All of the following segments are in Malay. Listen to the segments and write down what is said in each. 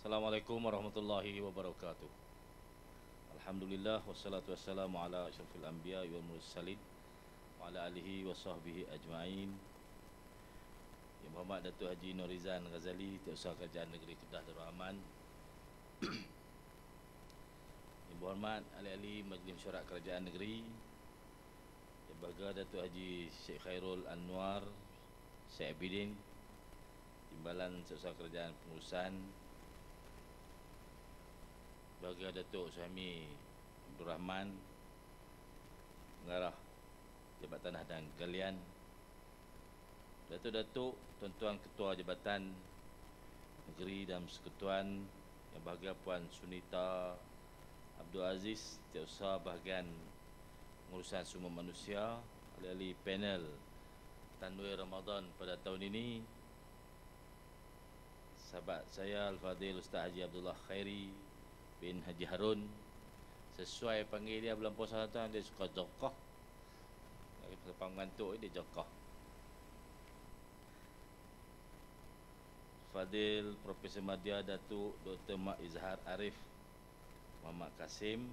Assalamualaikum warahmatullahi wabarakatuh. Alhamdulillah wassalatu wassalamu ala asyrafil anbiya wal mursalin wa ala alihi wa sahbihi ajmain. Yang Berhormat Datuk Haji Norizan Ghazali, Teusaha Kerajaan Negeri Kedah Darul Aman. Yang Berhormat ahli-ahli Majlis Mesyuarat Kerajaan Negeri, Yang Berharga Datuk Haji Sheikh Khairul Anwar Sheikh Abidin, Timbalan Teusaha Kerajaan Pengurusan, Berharga Datuk Suhaimi Abdul Rahman, Pengarah Jabat Tanah dan Galian, Datuk-datuk, tuan-tuan ketua Jabatan Negeri dan Persekutuan, Yang Berharga Puan Sunita Abdul Aziz, Setiausaha Bahagian Pengurusan Sumber Manusia, ahli-ahli panel Tanwir Ramadan pada tahun ini, sahabat saya Al-Fadhil Ustaz Haji Abdullah Khairi bin Haji Harun. Sesuai panggil dia bulan puasa tuan, dia suka jokah. Lepas mengantuk dia jokah. Fadil Profesor Madya Datuk Dr. Mak Izhar Arif Muhammad Kasim,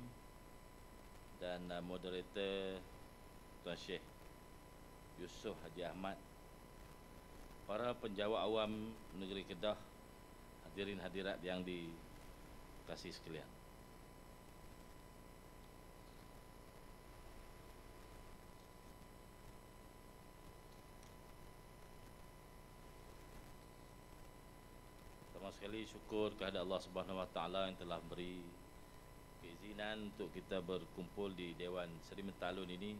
dan moderator Tuan Syekh Yusof Haji Ahmad, para penjawat awam negeri Kedah, hadirin hadirat yang dikasihi sekalian. Pertama sekali syukur kepada Allah Subhanahu Wa Taala yang telah beri keizinan untuk kita berkumpul di Dewan Seri Mentalun ini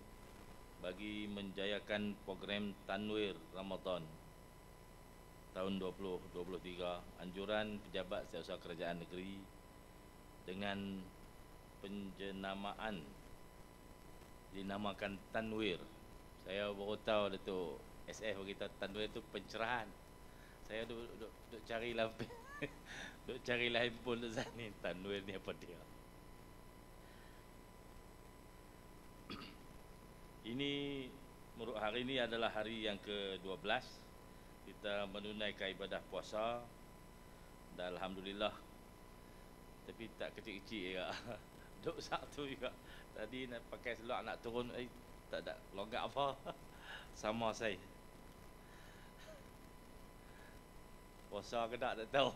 bagi menjayakan program Tanwir Ramadan tahun 2023, anjuran Pejabat Setiausaha Kerajaan Negeri dengan penjenamaan dinamakan Tanwir. Saya baru tahu Datuk SF beritahu Tanwir itu pencerahan. Saya duk carilah duk carilah handphone tu ni, Tanwir ni apa dia. Ini hari ini adalah hari yang ke-12 kita menunaikan ibadah puasa, dan alhamdulillah, tapi tak kecil-kecil juga. Duk satu juga. Tadi nak pakai seluar nak turun, tak ada logak apa. Sama saya. Puasa ke tak tahu.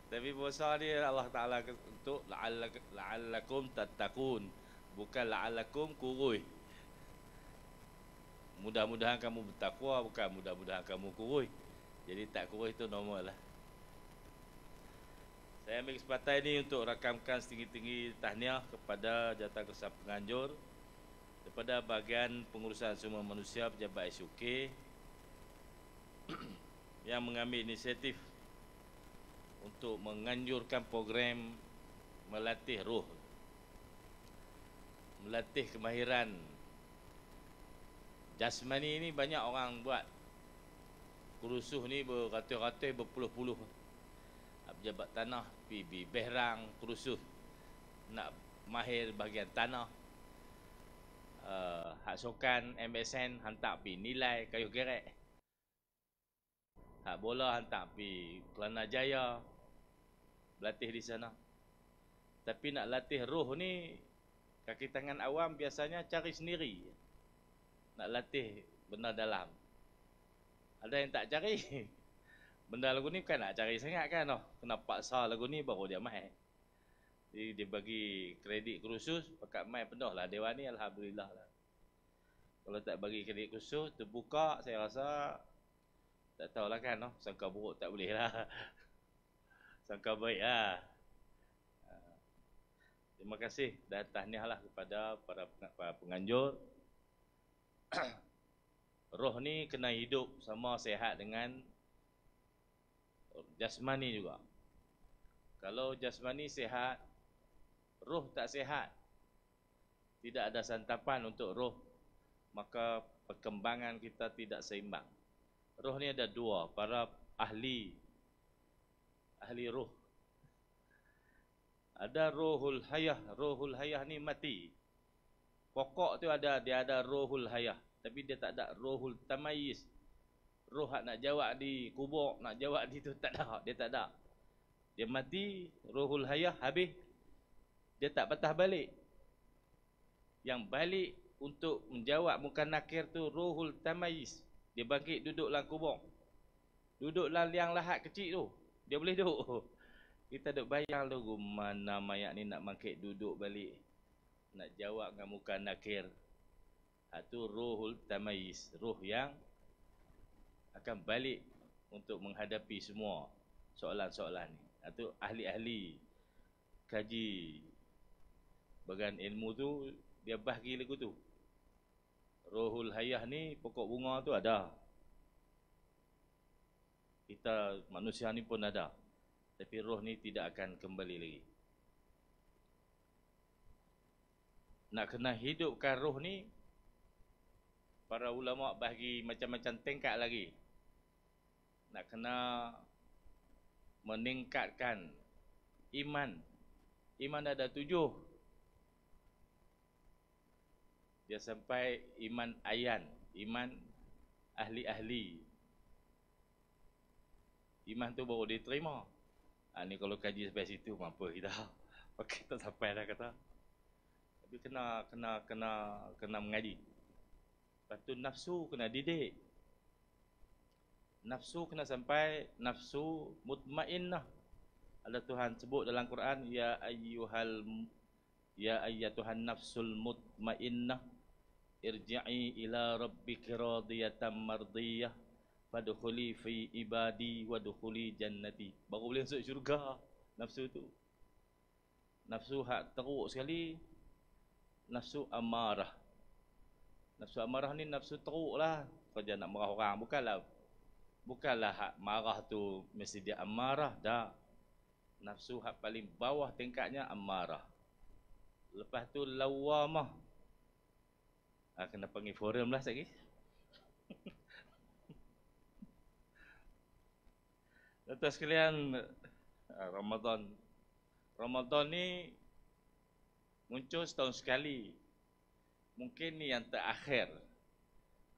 Tapi puasa ni Allah Taala untuk la'allakum tattaqun, bukan la'allakum kurui. Mudah-mudahan kamu bertakwa, bukan mudah-mudahan kamu kurui. Jadi tak kurui itu normal lah. Saya ambil kesempatan ini untuk rakamkan setinggi-tinggi tahniah kepada Jawatankurusan Penganjur, daripada Bahagian Pengurusan Sumber Manusia Pejabat SUK yang mengambil inisiatif untuk menganjurkan program melatih roh, melatih kemahiran jasmani. Ini banyak orang buat kurusuh ni beratus-ratus, berpuluh-puluh. Pejabat tanah pergi Behrang kurusuh nak mahir bahagian tanah. Hak Sokan MSN hantar pergi Nilai, Kayu Gerek. Hak bola hantar pergi Kelana Jaya, berlatih di sana. Tapi nak latih roh ni, kaki tangan awam biasanya cari sendiri. Nak latih benda dalam, ada yang tak cari. Benda lagu ni bukan nak cari sangat kan, kena paksa lagu ni baru dia main. Jadi dia bagi kredit kursus, pakat main penuh lah dewan ni, alhamdulillah lah. Kalau tak bagi kredit kursus, terbuka, saya rasa tak tahulah kan, sangka buruk tak boleh lah. Sangka baik lah. Terima kasih dan tahniah lah kepada para penganjur. Roh ni kena hidup sama sehat dengan jasmani juga. Kalau jasmani sehat, roh tak sehat, tidak ada santapan untuk roh, maka perkembangan kita tidak seimbang. Roh ni ada dua, para ahli roh. Ada rohul hayah. Rohul hayah ni mati. Pokok tu ada, dia ada rohul hayah, tapi dia tak ada rohul tamayyiz. Roh nak jawab di kubur, nak jawab di tu tak ada, dia tak ada. Dia mati, ruhul hayah habis, dia tak patah balik. Yang balik untuk menjawab muka nakir tu ruhul tamayyiz. Dia bangkit duduk dalam kubur. Duduk dalam liang lahat kecil tu. Dia boleh duduk. Kita duk bayang tu mana mayat ni nak bangkit duduk balik. Nak jawab dengan muka nakir. Itu ruhul tamayyiz. Ruh yang akan balik untuk menghadapi semua soalan-soalan ni. Itu ahli-ahli kaji bagian ilmu tu, dia bahagi lagu tu. Ruhul hayah ni pokok bunga tu ada. Kita manusia ni pun ada. Tapi roh ni tidak akan kembali lagi. Nak kena hidupkan roh ni, para ulama bahagi macam-macam tingkat lagi. Nak kena meningkatkan iman. Iman ada 7. Dia sampai iman ayan, iman ahli-ahli. Iman tu baru diterima. Ni kalau kaji sampai situ mampu kita. Pakai tak sampai dah kata. Tapi kena mengaji. Lepas tu nafsu kena didik. Nafsu kena sampai nafsu mutmainnah. Ada Tuhan sebut dalam Quran, ya ayyatuhan nafsul mutmainnah irji'i ila rabbiki radiyatan mardiyah fadkhuli fi ibadi wadkhuli jannati. Baru boleh masuk syurga nafsu tu. Nafsu hak teruk sekali, nafsu amarah. Nafsu amarah ni nafsu teruk lah. Kerja nak marah orang. Bukanlah hak marah tu mesti dia amarah. Dah. Nafsu hak paling bawah tingkatnya amarah. Lepas tu lawamah. Kena panggil forum lah sekali. Tuan sekalian, Ramadan ni muncul setahun sekali. Mungkin ni yang terakhir.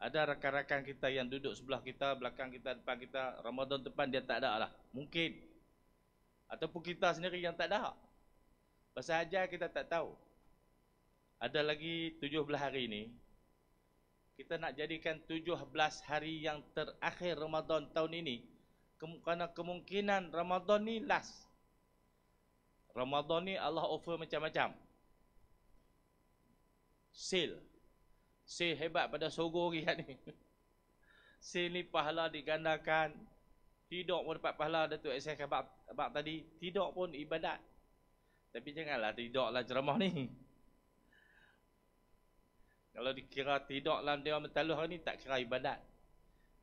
Ada rakan-rakan kita yang duduk sebelah kita, belakang kita, depan kita, Ramadan depan dia tak ada lah. Mungkin. Ataupun kita sendiri yang tak ada. Pasal ajar kita tak tahu. Ada lagi 17 hari ni. Kita nak jadikan 17 hari yang terakhir Ramadan tahun ini. Kerana kemungkinan Ramadan ni last. Ramadan ni Allah offer macam-macam. Sale hebat pada Sogo hari ni. Sale ni pahala digandakan. Tidak pun dapat pahala Datuk Syekh abang tadi. Tidak pun ibadat. Tapi janganlah tidaklah ceramah ni. Kalau dikira tidak dalam Dewan Mentaluh ni tak kira ibadat.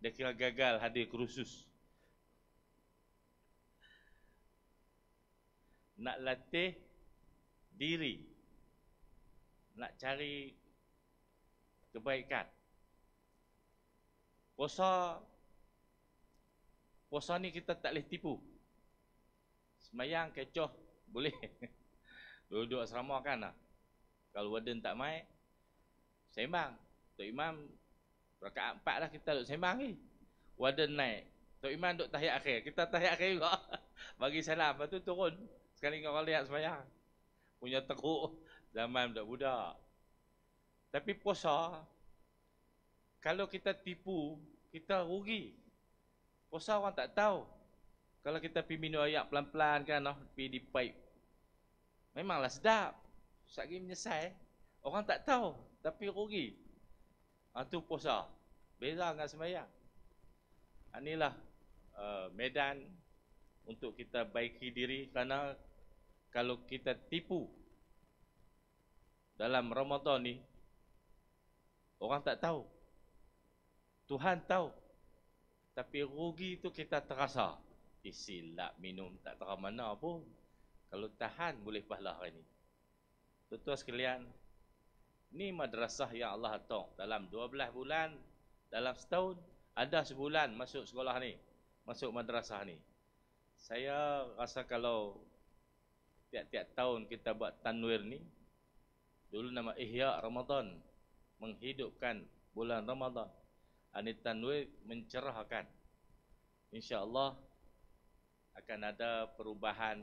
Dia kira gagal hadir kursus. Nak latih diri. Nak cari kebaikan. Puasa ni kita tak boleh tipu. Semayang kecoh boleh. Duduk asrama kan lah. Kalau warden tak mai, sembang. Tok Imam rakaat 4 dah kita duduk sembang ni. Warden naik. Tok Imam duduk tahiyat akhir. Kita tahiyat akhir juga. Bagi salam. Lepas tu turun. Sekali orang lihat semayang. Punya teruk. Zaman budak-budak. Tapi puasa, kalau kita tipu, kita rugi. Puasa orang tak tahu. Kalau kita pergi minum ayak pelan-pelan kan, pergi di pipe. Memanglah sedap. Sekali menyesal. Orang tak tahu. Tapi rugi. Itu puasa. Beza dengan semayang. Inilah medan untuk kita baiki diri. Kerana kalau kita tipu dalam Ramadan ni, orang tak tahu. Tuhan tahu. Tapi rugi tu kita terasa. Silap minum tak tahu mana pun. Kalau tahan boleh pahala hari ni. Tuan-tuan sekalian, ni madrasah yang Allah hantar. Dalam 12 bulan, dalam setahun, ada sebulan masuk sekolah ni. Masuk madrasah ni. Saya rasa kalau tiap-tiap tahun kita buat tanwir ni, dulu nama Ihya Ramadan, menghidupkan bulan Ramadan. Ini tanwir mencerahkan. InsyaAllah akan ada perubahan,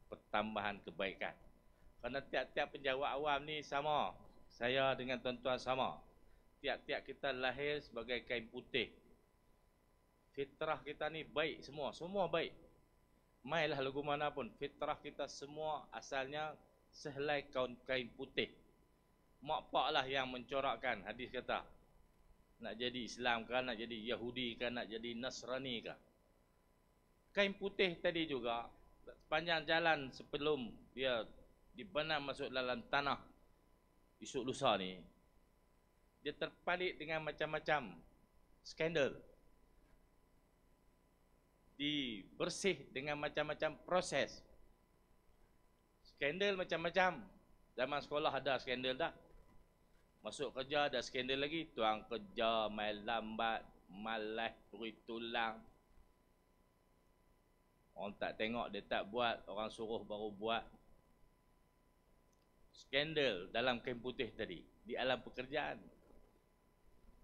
pertambahan kebaikan. Kerana tiap-tiap penjawat awam ni sama. Saya dengan tuan-tuan sama. Tiap-tiap kita lahir sebagai kain putih. Fitrah kita ni baik semua. Semua baik. Mailah lagu mana pun. Fitrah kita semua asalnya sehelai kain putih. Mak pak lah yang mencorakkan. Hadis kata. Nak jadi Islam ke, nak jadi Yahudi ke, nak jadi Nasrani ke. Kain putih tadi juga, sepanjang jalan sebelum dia dibenam masuk dalam tanah esok lusa ni, dia terpalit dengan macam-macam skandal. Dibersih dengan macam-macam proses. Skandal macam-macam. Zaman sekolah ada skandal dah. Masuk kerja ada skandal lagi. Tuang kerja, main lambat, malas, perui tulang. Orang tak tengok, dia tak buat. Orang suruh baru buat. Skandal dalam kain putih tadi. Di alam pekerjaan.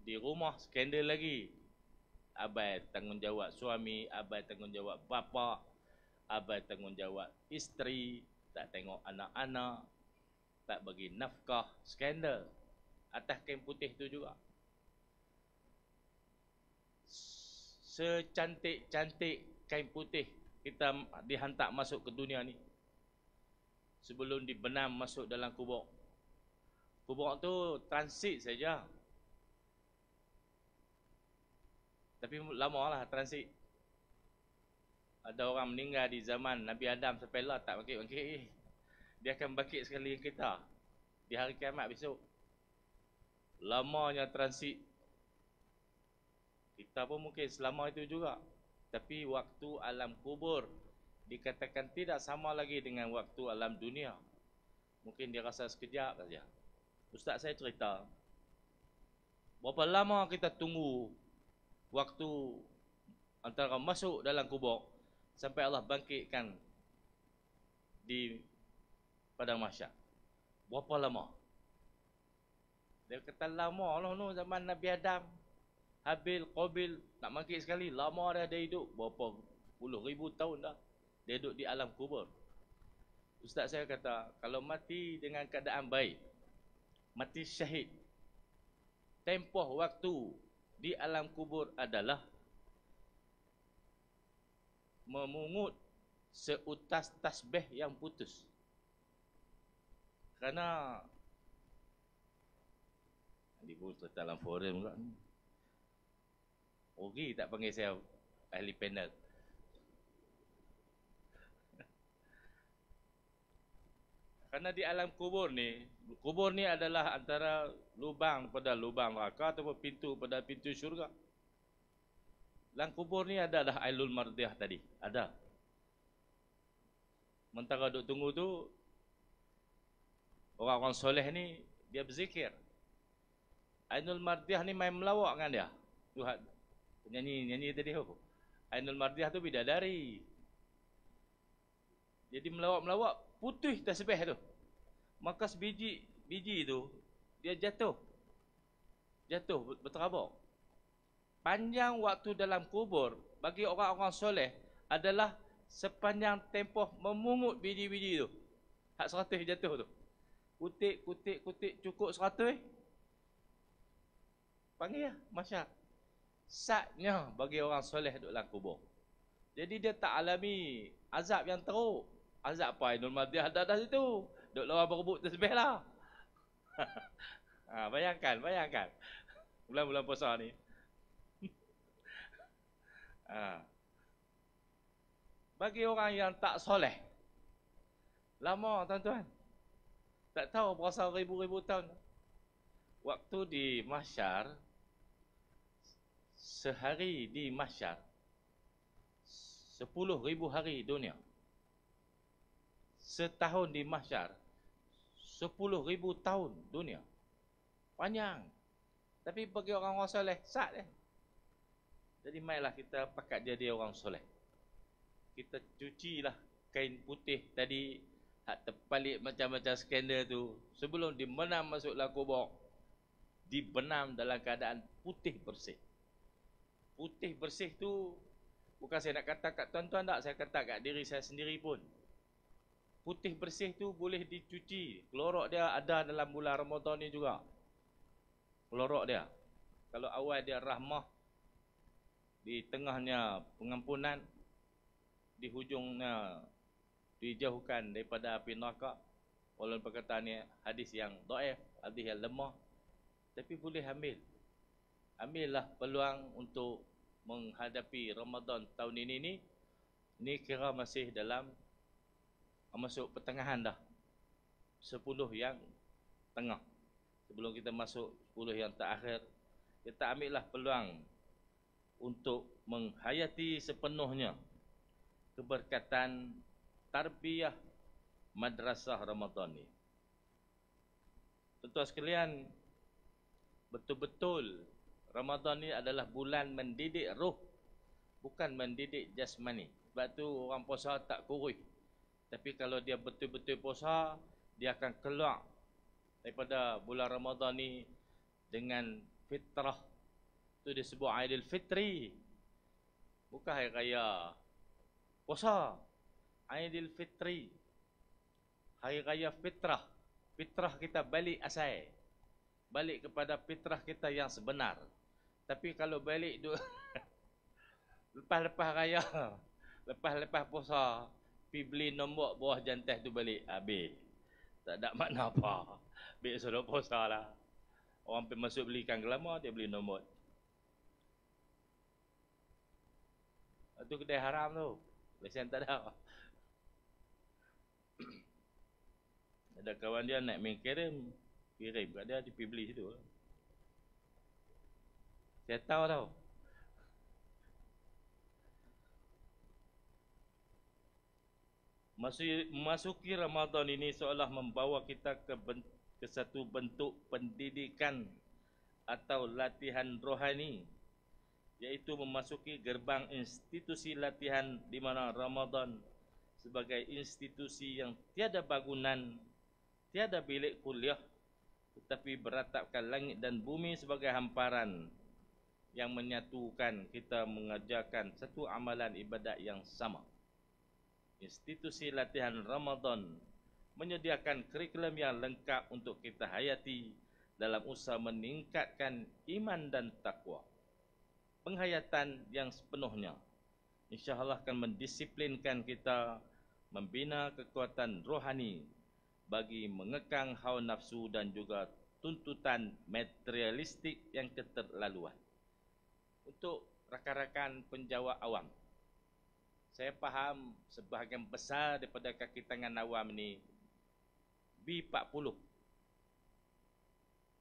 Di rumah skandal lagi. Abai tanggungjawab suami, abai tanggungjawab bapa, abai tanggungjawab isteri, tak tengok anak-anak, tak bagi nafkah, skandal. Atas kain putih tu juga. Secantik-cantik kain putih kita dihantar masuk ke dunia ni. Sebelum dibenam masuk dalam kubur. Kubur tu transit saja. Tapi lama lah transit. Ada orang meninggal di zaman Nabi Adam sampai lah tak bangkit-bangkit. Dia akan bangkit sekali kita di hari kiamat besok. Lamanya transit. Kita pun mungkin selama itu juga. Tapi waktu alam kubur dikatakan tidak sama lagi dengan waktu alam dunia. Mungkin dia rasa sekejap saja. Ustaz saya cerita, berapa lama kita tunggu waktu antara masuk dalam kubur sampai Allah bangkitkan di padang mahsyar. Berapa lama? Dia kata lama lah no, zaman Nabi Adam, Habil, Qabil nak bangkit sekali. Lama dah dia hidup. Berapa puluh ribu tahun dah dia hidup di alam kubur. Ustaz saya kata, kalau mati dengan keadaan baik, mati syahid, tempoh waktu di alam kubur adalah memungut seutas tasbih yang putus. Kerana di buku dalam forum juga ni. Ogi tak panggil saya ahli panel. Kerana di alam kubur ni adalah antara lubang pada lubang neraka ataupun pintu pada pintu syurga. Dalam kubur ni adalah Ainul Mardiah tadi. Ada. Mentara duk tunggu tu, orang-orang soleh ni, dia berzikir. Ainul Mardiah ni main melawak dengan dia. Tuhan, nyanyi tadi tu. Ainul Mardiah tu bidadari. Jadi melawak-melawak, putih tasbih tu. Maka biji tu, dia jatuh berterabak. Panjang waktu dalam kubur bagi orang-orang soleh adalah sepanjang tempoh memungut biji-biji tu. Hak 100 jatuh tu. Kutik cukup 100. Panggil lah mahsyar. Satnya bagi orang soleh duduk dalam kubur. Jadi dia tak alami azab yang teruk. Azab apa? Ainul Mardiah ada situ. Duk lawan berebut tasbih lah. Bayangkan. Bulan-bulan puasa ni. Bagi orang yang tak soleh, lama tuan-tuan. Tak tahu berasa ribu-ribu tahun. Waktu di mahsyar, sehari di mahsyar 10,000 hari dunia. Setahun di mahsyar 10,000 tahun dunia. Panjang. Tapi bagi orang-orang soleh, sat dia. Jadi mailah kita pakat jadi orang soleh. Kita cucilah kain putih tadi, hak terpalit macam-macam skandal tu, sebelum dibenam masuk dalam kubur, dibenam dalam keadaan putih bersih. Putih bersih tu Bukan saya nak kata kat tuan-tuan tak, saya kata kat diri saya sendiri pun. Putih bersih tu boleh dicuci. Kelorok dia ada dalam bulan Ramadan ni juga. Kelorok dia. Kalau awal dia rahmah, di tengahnya pengampunan, di hujungnya dijauhkan daripada api neraka. Walaupun perkataan ni hadis yang dhaif, hadis yang lemah, tapi boleh ambil. Ambillah peluang untuk menghadapi Ramadan tahun ini ni. Ni kira masih dalam masuk pertengahan dah. 10 yang tengah. Sebelum kita masuk 10 yang terakhir, kita ambillah peluang untuk menghayati sepenuhnya keberkatan tarbiyah madrasah Ramadan ni. Tuan-tuan sekalian, betul-betul Ramadan ni adalah bulan mendidik roh, bukan mendidik jasmani. Sebab tu orang puasa tak kurus. Tapi kalau dia betul-betul puasa, dia akan keluar daripada bulan Ramadan ni dengan fitrah. Itu disebut Aidil Fitri. Bukan hari raya puasa. Aidil Fitri. Hari raya fitrah. Fitrah kita balik asal. Balik kepada fitrah kita yang sebenar. Tapi kalau balik lepas-lepas raya, lepas-lepas puasa, pergi beli nombok buah jantai tu balik, habis. Tak ada makna apa. Biar sudah puasa lah. Orang pergi masuk beli ikan gelama, dia beli nombok. Itu kedai haram tu. Lesen tak ada. Ada kawan dia naik main kirim kat dia, dia pergi beli situ. Saya tahu tau. Memasuki Ramadan ini seolah membawa kita ke satu bentuk pendidikan atau latihan rohani, iaitu memasuki gerbang institusi latihan di mana Ramadan sebagai institusi yang tiada bangunan, tiada bilik kuliah, tetapi beratapkan langit dan bumi sebagai hamparan yang menyatukan kita mengajarkan satu amalan ibadat yang sama. Institusi latihan Ramadan menyediakan kurikulum yang lengkap untuk kita hayati dalam usaha meningkatkan iman dan takwa. Penghayatan yang sepenuhnya insya-Allah akan mendisiplinkan kita, membina kekuatan rohani bagi mengekang hawa nafsu dan juga tuntutan materialistik yang keterlaluan. Untuk rakan-rakan penjawat awam, saya faham sebahagian besar daripada kaki tangan awam ni B40.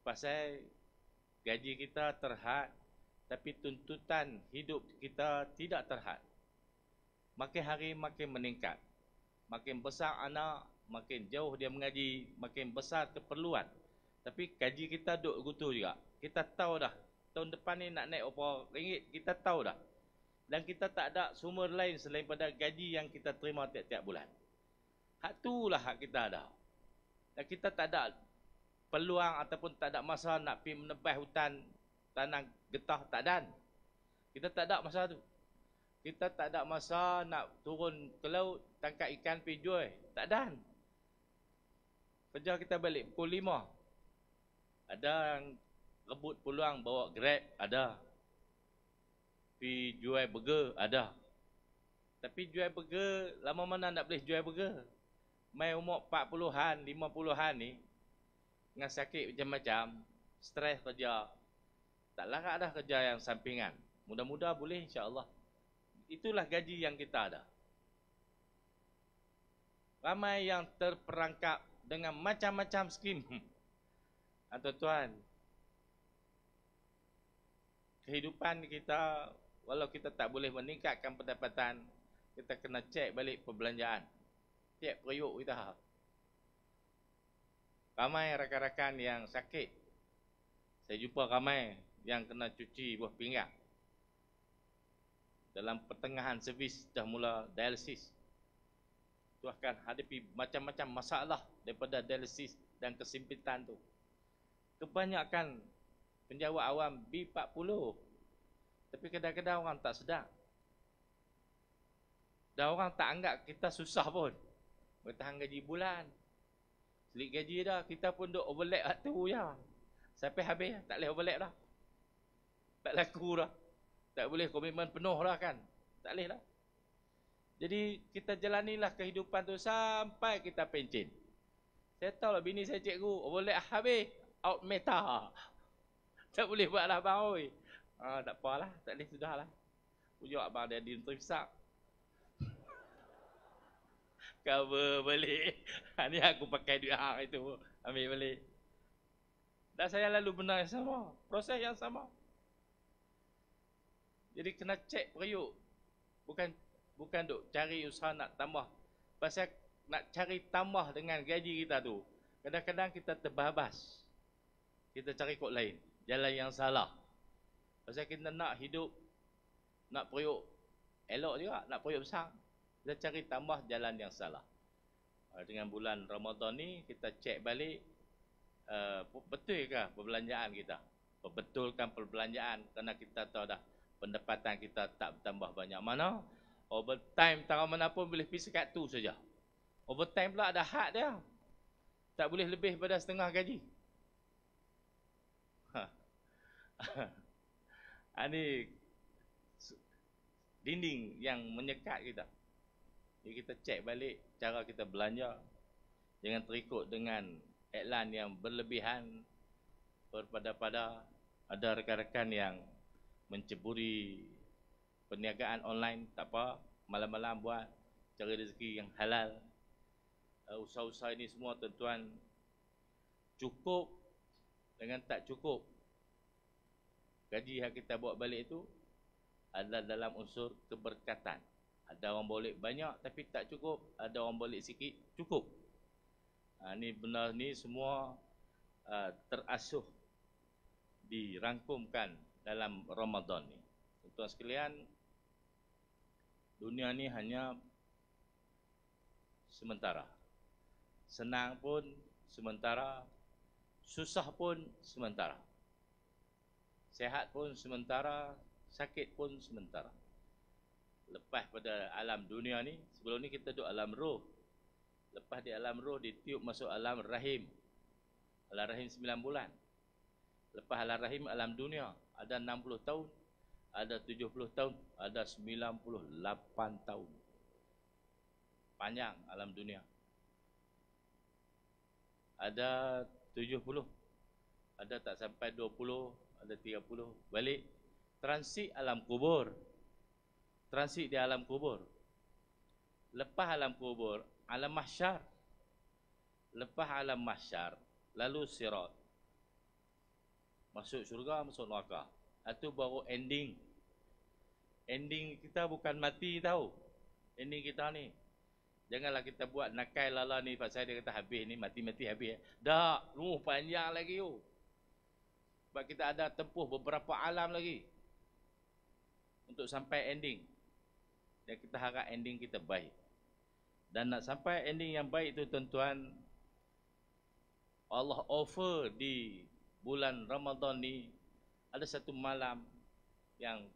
Pasal gaji kita terhad, tapi tuntutan hidup kita tidak terhad. Makin hari makin meningkat. Makin besar anak, makin jauh dia mengaji, makin besar keperluan. Tapi gaji kita duk gutu juga. Kita tahu dah, tahun depan ni nak naik berapa ringgit, kita tahu dah. Dan kita tak ada sumber lain selain pada gaji yang kita terima tiap-tiap bulan. Hak itulah hak kita ada. Dan kita tak ada peluang ataupun tak ada masa nak pergi menebas hutan, tanah getah, tak ada. Kita tak ada masa tu. Kita tak ada masa nak turun ke laut, tangkap ikan pergi jual, tak ada. Kerja kita balik pukul 5. Ada yang rebut peluang bawa Grab, ada. Pergi jual burger, ada. Tapi jual burger, lama mana nak boleh jual burger? Mai umur 40-an, 50-an ni, dengan sakit macam-macam, stres kerja, tak larat dah kerja yang sampingan. Mudah-mudah boleh insya-Allah. Itulah gaji yang kita ada. Ramai yang terperangkap dengan macam-macam skim. Tuan-tuan, kehidupan kita, walau kita tak boleh meningkatkan pendapatan, kita kena cek balik perbelanjaan tiap periuk kita. Ramai rakan-rakan yang sakit. Saya jumpa ramai yang kena cuci buah pinggang. Dalam pertengahan servis dah mula dialisis. Itu akan hadapi macam-macam masalah daripada dialisis dan kesempitan tu. Kebanyakan penjawat awam B40. Tapi kadang-kadang orang tak sedar. Dan orang tak anggap kita susah pun bertahan gaji bulan. Selit gaji dah, kita pun duk overlap waktu je. Sampai habis, tak boleh overlap dah. Tak laku dah. Tak boleh komitmen penuh dah kan. Tak boleh dah. Jadi kita jalanilah kehidupan tu sampai kita pencen. Saya tahu lah bini saya cikgu, overlap habis, out meta. Tak boleh buat lah abang oi. Tak apalah, tak boleh sudahlah. Pujuk abang dia diinterview. Cover balik. Ni aku pakai duit hang itu, ambil balik. Dan saya lalu benda yang sama, proses yang sama. Jadi kena cek periuk. Bukan duk cari usaha nak tambah. Pasal nak cari tambah dengan gaji kita tu, kadang-kadang kita terbabas. Kita cari kod lain, jalan yang salah. Pasal kita nak hidup, nak periuk elok juga, nak periuk besar, kita cari tambah jalan yang salah. Dengan bulan Ramadan ni, kita cek balik, betulkah perbelanjaan kita? Betulkan perbelanjaan, kerana kita tahu dah pendapatan kita tak bertambah banyak mana. Overtime tak mana pun boleh pergi sekat tu saja. Overtime pula ada had dia. Tak boleh lebih pada setengah gaji. Ini dinding yang menyekat kita. Jadi kita cek balik cara kita belanja. Jangan terikut dengan iklan yang berlebihan, berpada-pada. Ada rekan-rekan yang menceburi perniagaan online, tak apa, malam-malam buat cari rezeki yang halal. Usaha-usaha ini semua tuan-tuan, cukup dengan tak cukup. Gaji yang kita bawa balik itu adalah dalam unsur keberkatan. Ada orang boleh banyak tapi tak cukup, ada orang boleh sikit cukup. Ni benar ni semua terasuh, dirangkumkan dalam Ramadan ni. Tuan-tuan sekalian, dunia ni hanya sementara. Senang pun sementara, susah pun sementara. Sehat pun sementara, sakit pun sementara. Lepas pada alam dunia ni, sebelum ni kita duduk alam roh. Lepas di alam roh, ditiup masuk alam rahim. Alam rahim 9 bulan. Lepas alam rahim, alam dunia. Ada 60 tahun, ada 70 tahun, ada 98 tahun. Panjang alam dunia. Ada 70, ada tak sampai 20, ada 30. Balik, transit alam kubur. Transit di alam kubur. Lepas alam kubur, alam mahsyar. Lepas alam mahsyar, lalu sirat. Masuk syurga, masuk neraka. Itu baru ending. Ending kita bukan mati tahu. Ending kita ni. Janganlah kita buat nakai lala ni pasal dia kata habis ni, mati-mati habis. Dah, panjang lagi tu. Sebab kita ada tempuh beberapa alam lagi untuk sampai ending. Dan kita harap ending kita baik. Dan nak sampai ending yang baik tu tuan-tuan, Allah offer di bulan Ramadan ni ada satu malam yang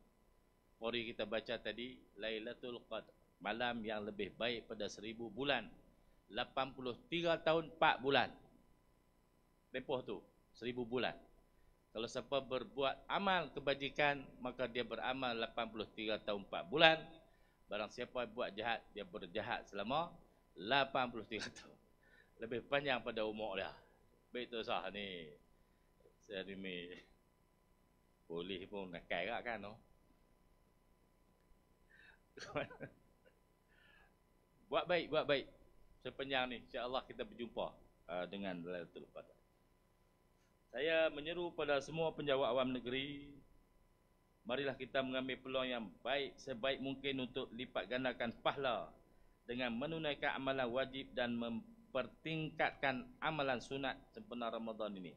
mari kita baca tadi, Lailatul Qadar. Malam yang lebih baik pada 1000 bulan. 83 tahun 4 bulan. Tempoh tu 1000 bulan. Kalau siapa berbuat amal kebajikan, maka dia beramal 83 tahun 4 bulan. Barang siapa buat jahat, dia berjahat selama 83 tahun. Lebih panjang pada umur dia. Baik tu sah ni. Saya ni boleh pun nak kaya kan no? Buat baik. Sepanjang ni, insya-Allah kita berjumpa dengan Lailatul Qadar. Saya menyeru pada semua penjawat awam negeri, marilah kita mengambil peluang yang baik sebaik mungkin untuk lipat gandakan pahala dengan menunaikan amalan wajib dan mempertingkatkan amalan sunat sempena Ramadan ini.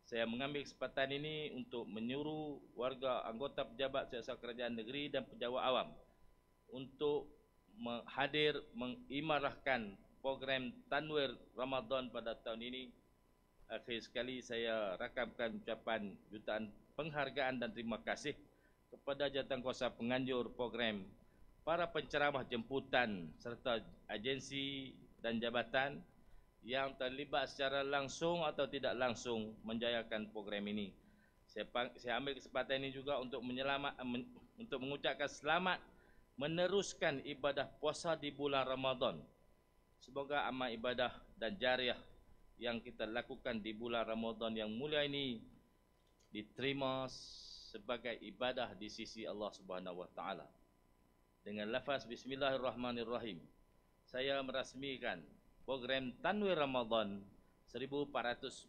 Saya mengambil kesempatan ini untuk menyuruh warga anggota pejabat siasat kerajaan negeri dan pejabat awam untuk hadir mengimarahkan program Tanwir Ramadan pada tahun ini. Akhir sekali saya rakamkan ucapan jutaan penghargaan dan terima kasih kepada jawatankuasa penganjur program para penceramah jemputan serta agensi dan jabatan yang terlibat secara langsung atau tidak langsung menjayakan program ini. Saya ambil kesempatan ini juga untuk untuk mengucapkan selamat meneruskan ibadah puasa di bulan Ramadan. Semoga amal ibadah dan jariah yang kita lakukan di bulan Ramadan yang mulia ini diterima sebagai ibadah di sisi Allah Subhanahu wa taala. Dengan lafaz bismillahirrahmanirrahim, saya merasmikan program Tanwir Ramadan 1444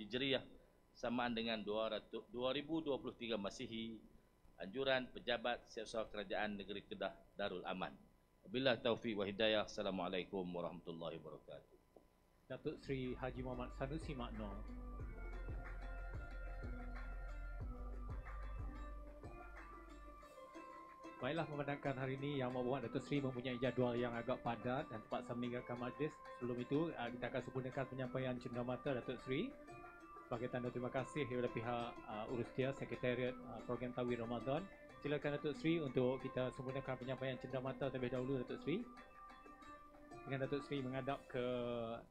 Hijriah samaan dengan 2023 Masihi, anjuran pejabat Siasat Kerajaan Negeri Kedah Darul Aman. Wabillahi taufiq wa hidayah. Assalamualaikum warahmatullahi wabarakatuh. Datuk Seri Haji Muhammad Sanusi Makno. Baiklah, memandangkan hari ini Yang Amat Datuk Seri mempunyai jadual yang agak padat dan terpaksa meninggalkan majlis. Sebelum itu, kita akan sempurnakan penyampaian cenderamata Datuk Seri sebagai tanda terima kasih kepada pihak Urustia Sekretariat Program Tawir Ramadan. Silakan Datuk Seri untuk kita sempurnakan penyampaian cenderamata terlebih dahulu, Datuk Seri. Dengan Datuk Seri menghadap ke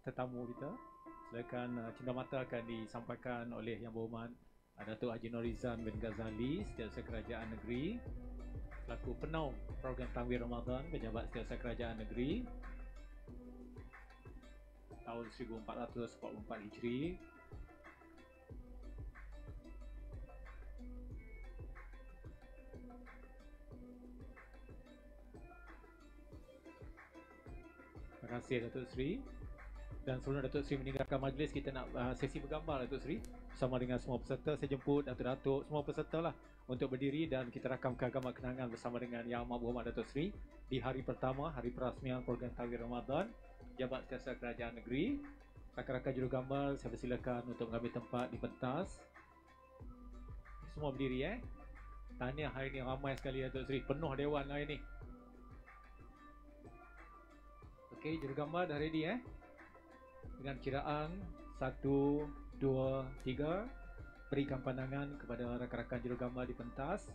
tetamu kita, silakan cenderamata akan disampaikan oleh Yang Berhormat Datuk Haji Norizan bin Ghazali, Setiausaha Kerajaan Negeri, selaku penaung program Tanwir Ramadan, Pejabat Setiausaha Kerajaan Negeri tahun 1444 Hijri. Terima kasih Datuk Seri. Dan sebelum Datuk Seri meninggalkan majlis, kita nak sesi bergambar Datuk Seri bersama dengan semua peserta. Saya jemput datuk-datuk semua peserta lah untuk berdiri dan kita rakamkan gambar kenangan bersama dengan Yang Amat Berhormat Datuk Seri di hari pertama, hari perasmian program Tanwir Ramadan Jabat Setiausaha Kerajaan Negeri. Rakan-rakan jurugambar, saya persilakan untuk mengambil tempat di pentas. Semua berdiri Tahniah, hari ini ramai sekali Datuk Seri, penuh dewan hari ini. Okey, jurugambar dah ready dengan kiraan 1, 2, 3, berikan pandangan kepada rakan-rakan jurugambar di pentas.